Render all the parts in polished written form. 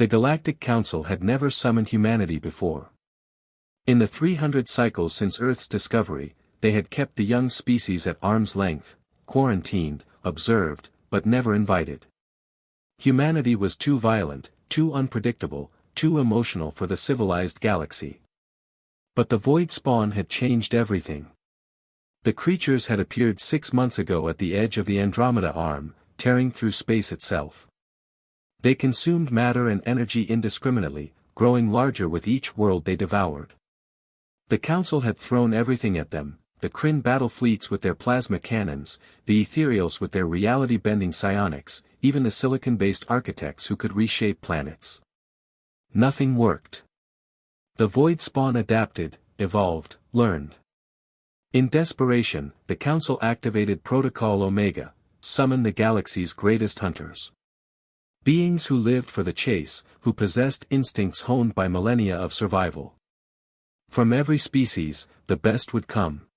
The Galactic Council had never summoned humanity before. In the 300 cycles since Earth's discovery, they had kept the young species at arm's length, quarantined, observed, but never invited. Humanity was too violent, too unpredictable, too emotional for the civilized galaxy. But the void spawn had changed everything. The creatures had appeared 6 months ago at the edge of the Andromeda Arm, tearing through space itself. They consumed matter and energy indiscriminately, growing larger with each world they devoured. The Council had thrown everything at them, the Kryn battle fleets with their plasma cannons, the Ethereals with their reality-bending psionics, even the silicon-based architects who could reshape planets. Nothing worked. The void spawn adapted, evolved, learned. In desperation, the Council activated Protocol Omega, summoned the galaxy's greatest hunters. Beings who lived for the chase, who possessed instincts honed by millennia of survival. From every species, the best would come.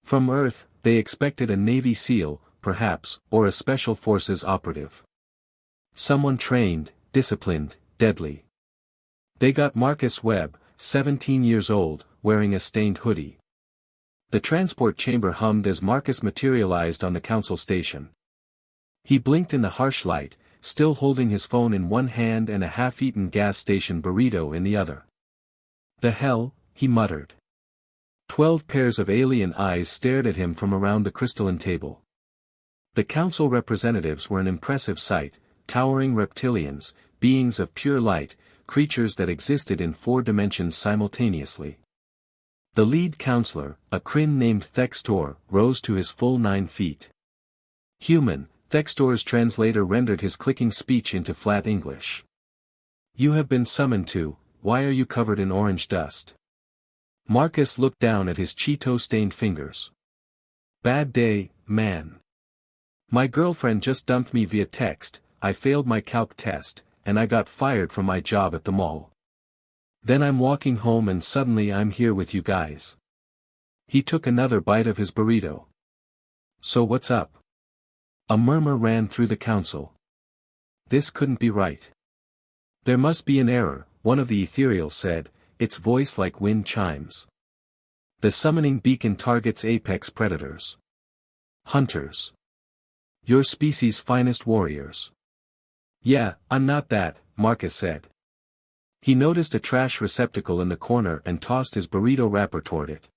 From Earth, they expected a Navy SEAL, perhaps, or a Special Forces operative. Someone trained, disciplined, deadly. They got Marcus Webb, 17 years old, wearing a stained hoodie. The transport chamber hummed as Marcus materialized on the Council station. He blinked in the harsh light, still holding his phone in one hand and a half-eaten gas station burrito in the other. "The hell," he muttered. 12 pairs of alien eyes stared at him from around the crystalline table. The Council representatives were an impressive sight, towering reptilians, beings of pure light, creatures that existed in 4 dimensions simultaneously. The lead counselor, a Kryn named Thextor, rose to his full 9 feet. "Human," Thextor's translator rendered his clicking speech into flat English. "You have been summoned to, why are you covered in orange dust?" Marcus looked down at his Cheeto-stained fingers. "Bad day, man. My girlfriend just dumped me via text, I failed my calc test, and I got fired from my job at the mall. Then I'm walking home and suddenly I'm here with you guys." He took another bite of his burrito. "So what's up?" A murmur ran through the Council. This couldn't be right. "There must be an error," one of the Ethereals said, its voice like wind chimes. "The summoning beacon targets apex predators. Hunters. Your species' finest warriors." "Yeah, I'm not that," Marcus said. He noticed a trash receptacle in the corner and tossed his burrito wrapper toward it.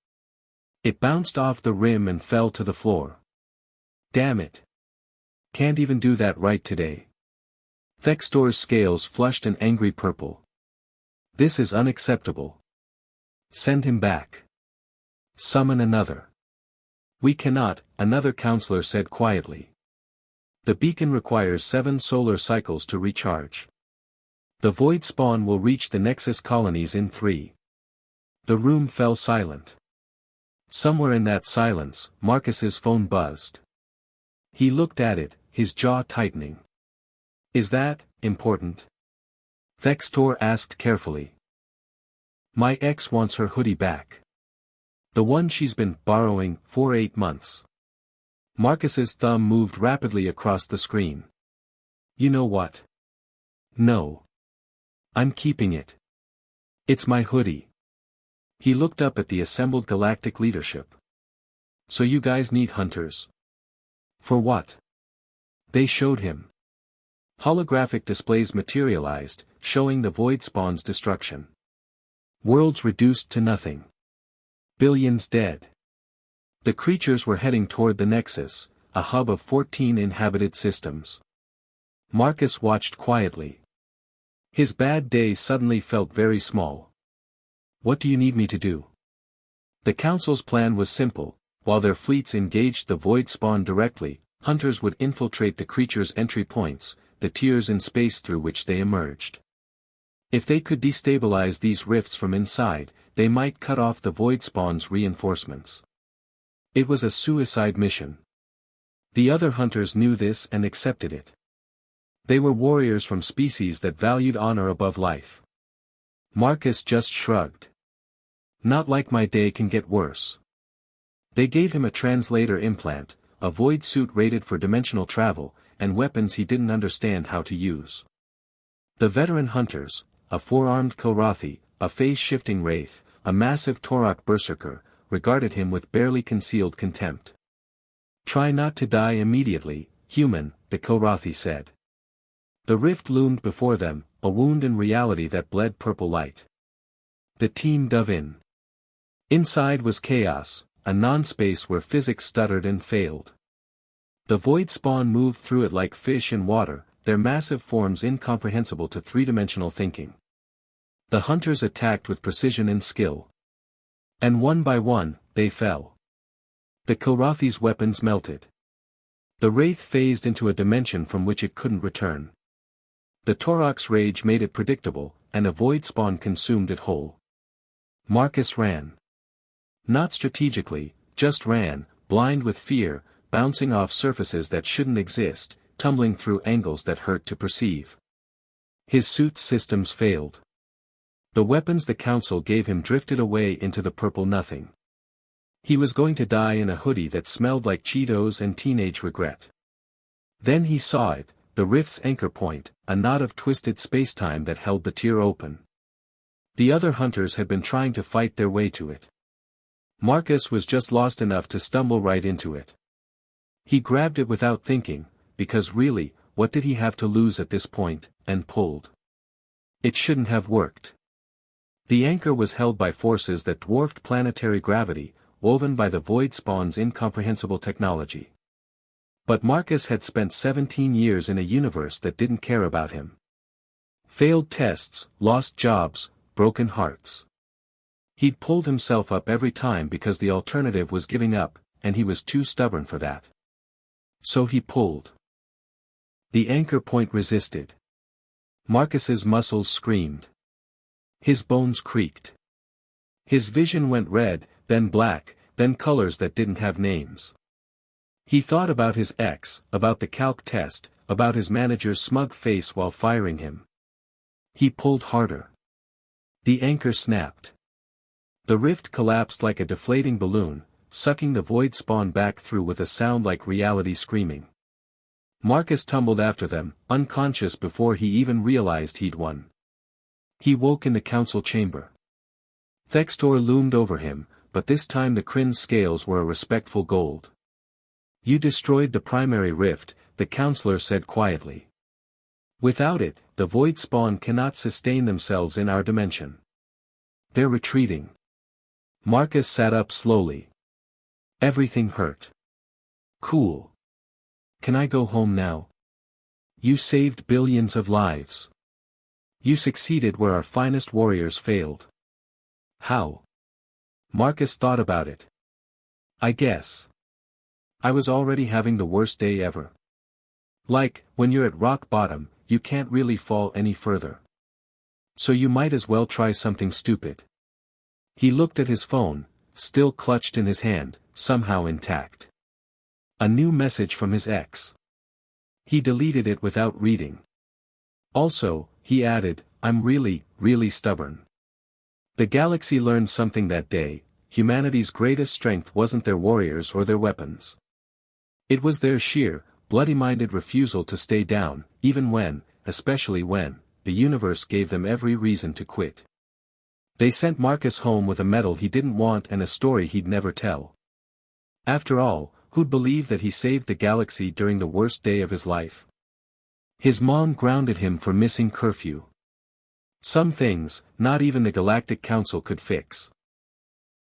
It bounced off the rim and fell to the floor. "Damn it. Can't even do that right today." Thextor's scales flushed an angry purple. "This is unacceptable. Send him back. Summon another." "We cannot," another counselor said quietly. "The beacon requires 7 solar cycles to recharge. The void spawn will reach the Nexus colonies in 3. The room fell silent. Somewhere in that silence, Marcus's phone buzzed. He looked at it, his jaw tightening. "Is that important?" Thextor asked carefully. "My ex wants her hoodie back. The one she's been borrowing for 8 months." Marcus's thumb moved rapidly across the screen. "You know what? No. I'm keeping it. It's my hoodie." He looked up at the assembled galactic leadership. "So you guys need hunters?" "For what?" They showed him. Holographic displays materialized, showing the void spawn's destruction. Worlds reduced to nothing. Billions dead. The creatures were heading toward the Nexus, a hub of 14 inhabited systems. Marcus watched quietly. His bad day suddenly felt very small. "What do you need me to do?" The Council's plan was simple: while their fleets engaged the void spawn directly, hunters would infiltrate the creature's entry points, the tiers in space through which they emerged. If they could destabilize these rifts from inside, they might cut off the void spawn's reinforcements. It was a suicide mission. The other hunters knew this and accepted it. They were warriors from species that valued honor above life. Marcus just shrugged. "Not like my day can get worse." They gave him a translator implant, a void suit rated for dimensional travel, and weapons he didn't understand how to use. The veteran hunters, a four-armed Kilrathi, a phase-shifting wraith, a massive Torok berserker, regarded him with barely concealed contempt. "Try not to die immediately, human," the Kilrathi said. The rift loomed before them, a wound in reality that bled purple light. The team dove in. Inside was chaos, a non-space where physics stuttered and failed. The void spawn moved through it like fish in water, their massive forms incomprehensible to three-dimensional thinking. The hunters attacked with precision and skill. And one by one, they fell. The Kilrathi's weapons melted. The wraith phased into a dimension from which it couldn't return. The Torok's rage made it predictable, and a void spawn consumed it whole. Marcus ran. Not strategically, just ran, blind with fear, bouncing off surfaces that shouldn't exist, tumbling through angles that hurt to perceive. His suit's systems failed. The weapons the council gave him drifted away into the purple nothing. He was going to die in a hoodie that smelled like Cheetos and teenage regret. Then he saw it, the rift's anchor point, a knot of twisted spacetime that held the tier open. The other hunters had been trying to fight their way to it. Marcus was just lost enough to stumble right into it. He grabbed it without thinking, because really, what did he have to lose at this point, and pulled. It shouldn't have worked. The anchor was held by forces that dwarfed planetary gravity, woven by the void spawn's incomprehensible technology. But Marcus had spent 17 years in a universe that didn't care about him. Failed tests, lost jobs, broken hearts. He'd pulled himself up every time because the alternative was giving up, and he was too stubborn for that. So he pulled. The anchor point resisted. Marcus's muscles screamed. His bones creaked. His vision went red, then black, then colors that didn't have names. He thought about his ex, about the calc test, about his manager's smug face while firing him. He pulled harder. The anchor snapped. The rift collapsed like a deflating balloon, sucking the void spawn back through with a sound like reality screaming. Marcus tumbled after them, unconscious before he even realized he'd won. He woke in the council chamber. Thextor loomed over him, but this time the Kryn's scales were a respectful gold. "You destroyed the primary rift," the counselor said quietly. "Without it, the void spawn cannot sustain themselves in our dimension. They're retreating." Marcus sat up slowly. Everything hurt. "Cool. Can I go home now? You saved billions of lives. You succeeded where our finest warriors failed." "How?" Marcus thought about it. "I guess. I was already having the worst day ever. Like, when you're at rock bottom, you can't really fall any further. So you might as well try something stupid." He looked at his phone, still clutched in his hand, somehow intact. A new message from his ex. He deleted it without reading. "Also," he added, "I'm really, really stubborn." The galaxy learned something that day: humanity's greatest strength wasn't their warriors or their weapons. It was their sheer, bloody-minded refusal to stay down, even when, especially when, the universe gave them every reason to quit. They sent Marcus home with a medal he didn't want and a story he'd never tell. After all, who'd believe that he saved the galaxy during the worst day of his life? His mom grounded him for missing curfew. Some things, not even the Galactic Council could fix.